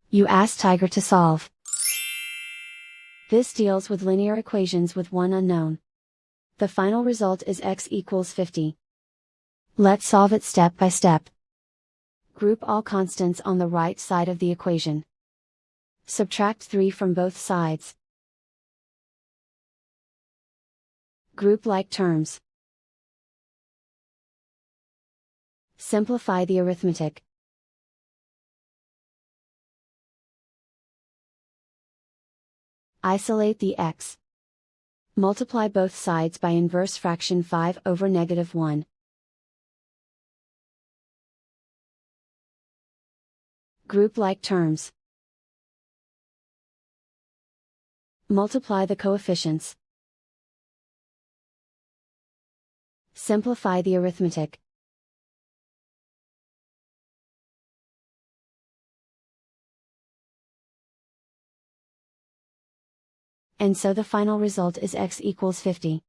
You ask Tiger to solve. This deals with linear equations with one unknown. The final result is x equals 50. Let's solve it step by step. Group all constants on the right side of the equation. Subtract 3 from both sides. Group like terms. Simplify the arithmetic. Isolate the x. Multiply both sides by inverse fraction 5 over -1. Group like terms. Multiply the coefficients. Simplify the arithmetic. And so the final result is x equals 50.